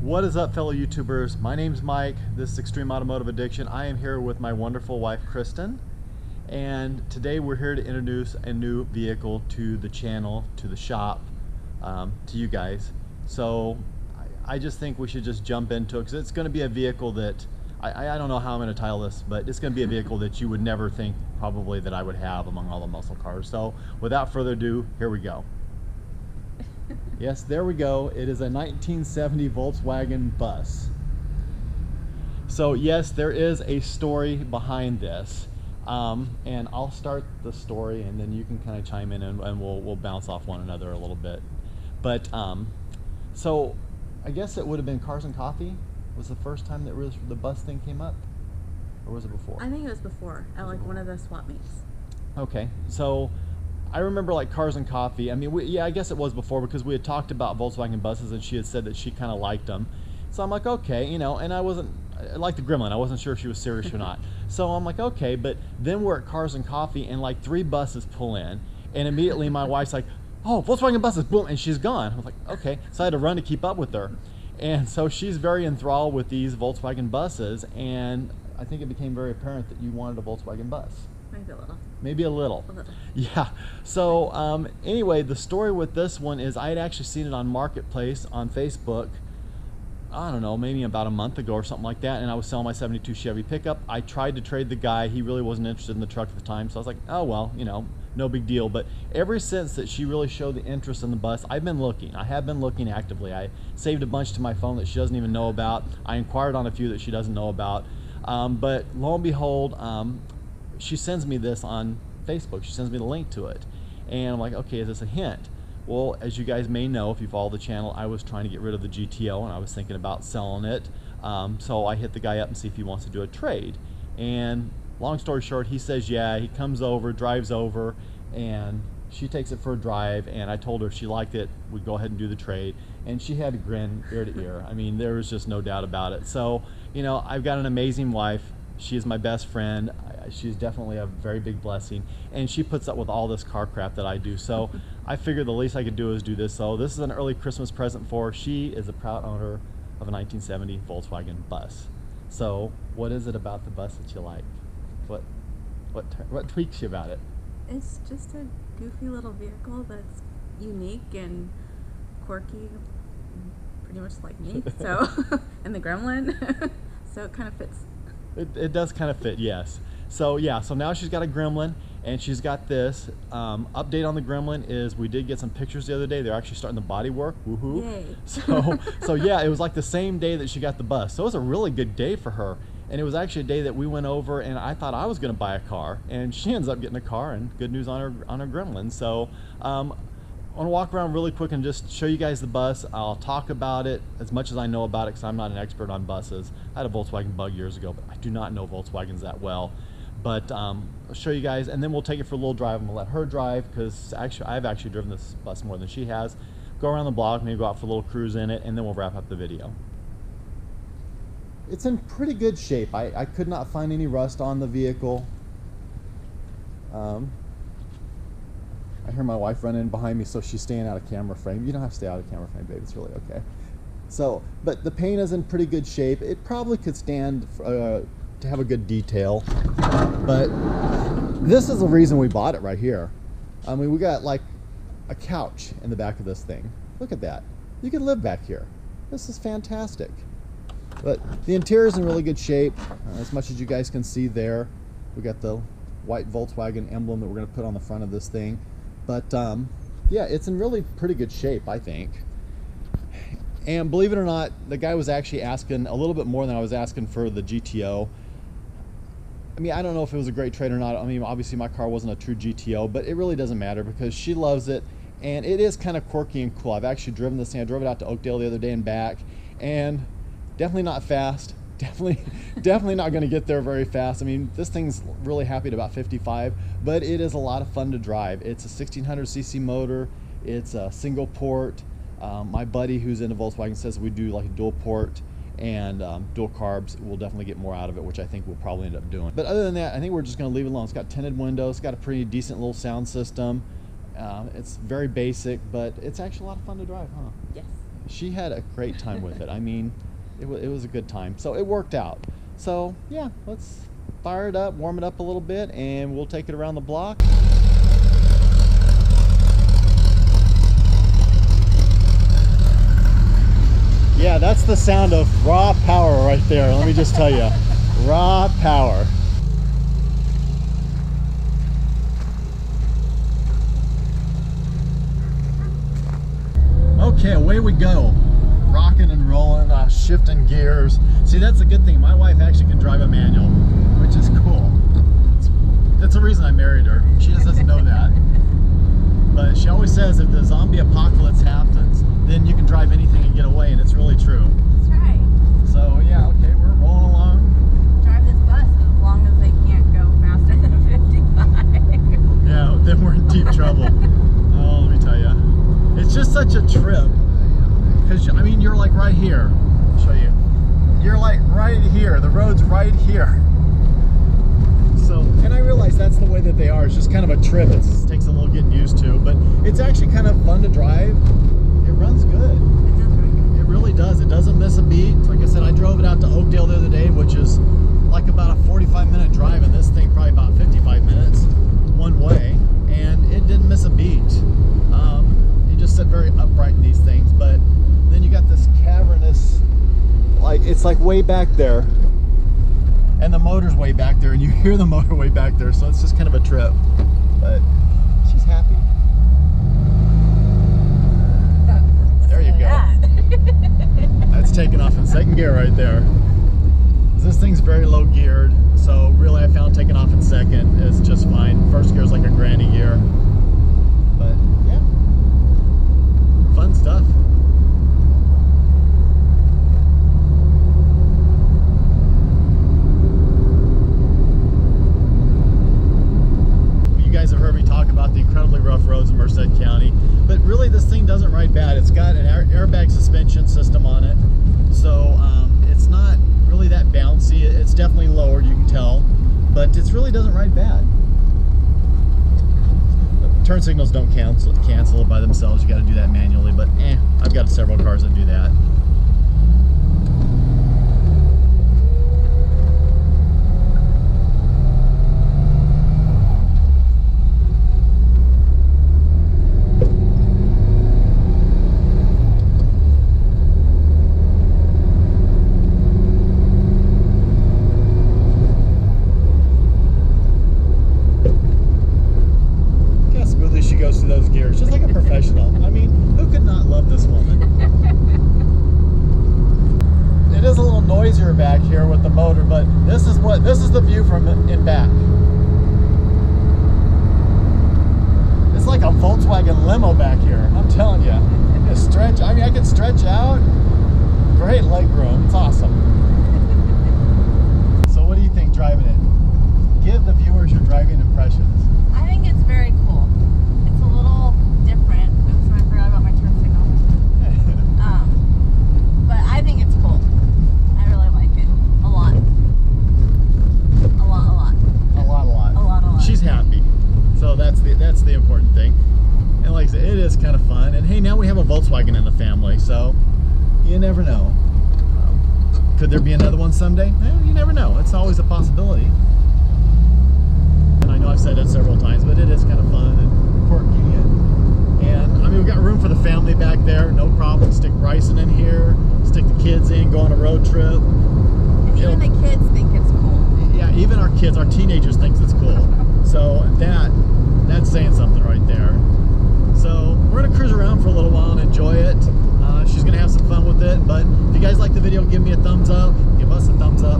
What is up, fellow YouTubers? My name's Mike. This is Extreme Automotive Addiction. I am here with my wonderful wife, Kristen. And today we're here to introduce a new vehicle to the channel, to the shop, to you guys. So I just think we should just jump into it because it's going to be a vehicle that, I don't know how I'm going to title this, but it's going to be a vehicle that you would never think probably that I would have among all the muscle cars. So without further ado, here we go. Yes, there we go. It is a 1970 Volkswagen bus. So yes, there is a story behind this, and I'll start the story, and then you can kind of chime in, and we'll bounce off one another a little bit. But so I guess it would have been Cars and Coffee was the first time that the bus thing came up, or was it before? I think it was before at like one of the swap meets. Okay, so I remember like Cars and Coffee. I mean, yeah, I guess it was before because we had talked about Volkswagen buses and she had said that she kind of liked them. So I'm like, okay, you know, and I liked the Gremlin. I wasn't sure if she was serious or not. So I'm like, okay, but then we're at Cars and Coffee and like 3 buses pull in, and immediately my wife's like, oh, Volkswagen buses, boom, and she's gone. I was like, okay. So I had to run to keep up with her. And so she's very enthralled with these Volkswagen buses, and I think it became very apparent that you wanted a Volkswagen bus. Maybe a little. Maybe a little. Yeah. So anyway, the story with this one is I had actually seen it on Marketplace on Facebook, I don't know, maybe about a month ago or something like that, and I was selling my 72 Chevy pickup. I tried to trade the guy. He really wasn't interested in the truck at the time, so I was like, oh well, you know, no big deal. But ever since that she really showed the interest in the bus, I've been looking. I have been looking actively. I saved a bunch to my phone that she doesn't even know about. I inquired on a few that she doesn't know about. But lo and behold, she sends me this on Facebook. She sends me the link to it, and I'm like, okay, is this a hint? Well, as you guys may know, if you follow the channel, I was trying to get rid of the GTO, and I was thinking about selling it. So I hit the guy up and see if he wants to do a trade. And long story short, he says yeah. He comes over, drives over, and she takes it for a drive. And I told her if she liked it, we'd go ahead and do the trade. And she had a grin ear to ear. I mean, there was just no doubt about it. So, you know, I've got an amazing wife. She is my best friend. She's definitely a very big blessing, and she puts up with all this car crap that I do. So I figured the least I could do is do this. So this is an early Christmas present for her. She is a proud owner of a 1970 Volkswagen bus. So what is it about the bus that you like? What tweaks you about it? It's just a goofy little vehicle that's unique and quirky, pretty much like me. So and the Gremlin, so it kind of fits. It does kind of fit, yes. So yeah, so now she's got a Gremlin, and she's got this. Update on the Gremlin is we did get some pictures the other day. They're actually starting the body work. Woohoo! Yay. So yeah, it was like the same day that she got the bus. So it was a really good day for her, and it was actually a day that we went over, and I thought I was going to buy a car, and she ends up getting a car, and good news on her Gremlin. So I want to walk around really quick and just show you guys the bus. I'll talk about it as much as I know about it because I'm not an expert on buses. I had a Volkswagen Bug years ago, but I do not know Volkswagens that well. But I'll show you guys, and then we'll take it for a little drive. I'm gonna let her drive because actually I've actually driven this bus more than she has. Go around the block, maybe go out for a little cruise in it, and then we'll wrap up the video. It's in pretty good shape. I could not find any rust on the vehicle. I hear my wife running behind me, so she's staying out of camera frame. You don't have to stay out of camera frame, babe. It's really okay. So, but the paint is in pretty good shape. It probably could stand to have a good detail, but this is the reason we bought it right here. I mean, we got like a couch in the back of this thing. Look at that. You can live back here. This is fantastic. But the interior is in really good shape, as much as you guys can see there. We got the white Volkswagen emblem that we're going to put on the front of this thing. But yeah, it's in really pretty good shape, I think. And believe it or not, the guy was actually asking a little bit more than I was asking for the GTO. I mean, I don't know if it was a great trade or not. I mean, obviously my car wasn't a true GTO, but it really doesn't matter because she loves it, and it is kind of quirky and cool. I've actually driven this thing. I drove it out to Oakdale the other day and back, and definitely not fast. Definitely not going to get there very fast. I mean, this thing's really happy at about 55, but it is a lot of fun to drive. It's a 1600cc motor. It's a single port. My buddy who's into Volkswagen says we do like a dual port and dual carbs. We'll definitely get more out of it, which I think we'll probably end up doing. But other than that, I think we're just going to leave it alone. It's got tinted windows. It's got a pretty decent little sound system. It's very basic, but it's actually a lot of fun to drive, huh? Yes. she had a great time with it. I mean, it was a good time. So it worked out. So yeah, let's fire it up, warm it up a little bit, and we'll take it around the block. Yeah, that's the sound of raw power right there. Let me just tell you, raw power. Okay, away we go. Rocking and rolling, shifting gears. See, that's a good thing. My wife actually can drive a manual, which is cool. That's the reason I married her. She just doesn't know that. But she always says if the zombie apocalypse happens, then you can drive anything and get away, and it's really true. That's right. So yeah, okay, we're rolling along. Drive this bus as long as they can't go faster than 55. Yeah, then we're in deep trouble. Oh, let me tell you. It's just such a trip. Because, I mean, you're like right here. I'll show you. You're like right here. The road's right here. So, and I realize that's the way that they are. It's just kind of a trip. It takes a little getting used to. But it's actually kind of fun to drive. It runs good. It does run good. It really does. It doesn't miss a beat. Like I said, I drove it out to Oakdale the other day, which is like about a 45-minute drive. And this thing probably about 55 minutes one way. And it didn't miss a beat. You just sit very upright in these things. But then you got this cavernous, like it's like way back there, and the motor's way back there, and you hear the motor way back there, so it's just kind of a trip. But she's happy. There you go. That's taking off in second gear right there. This thing's very low geared, so really I found taking off in second is just fine. First gear is like a granny gear. But yeah, fun stuff. You guys have heard me talk about the incredibly rough roads in Merced County, but really this thing doesn't ride bad. It's got an airbag suspension system on it, so it's not really that bouncy. It's definitely lowered, you can tell, but it really doesn't ride bad. Turn signals don't cancel by themselves. You got to do that manually, but I've got several cars that do that. Goes through those gears just like a professional. I mean, who could not love this woman? It is a little noisier back here with the motor, but this is the view from in back. It's like a Volkswagen limo back here. I'm telling you. I mean, I can stretch out. Great leg room. It's awesome. So what do you think driving it? Give the viewers your driving impressions. I think it's very cool. It's a little different. Oops, I forgot about my turn signal. But I think it's cool. I really like it. A lot. A lot, a lot. A lot, a lot. A lot, a lot. She's happy. So that's the important thing. And like I said, it is kind of fun. And hey, now we have a Volkswagen in the family, so you never know. Could there be another one someday? You never know. It's always a possibility. And I know I've said it several times, but it is kind of fun and quirky. And I mean, we've got room for the family back there. No problem. Stick Bryson in here. Stick the kids in. Go on a road trip. And even the kids think it's cool. Yeah, even our kids, our teenagers, thinks it's cool. So that's saying something right there. So we're gonna cruise around for a little while and enjoy it. She's gonna have some fun with it. But if you guys like the video, give me a thumbs up. Give us a thumbs up.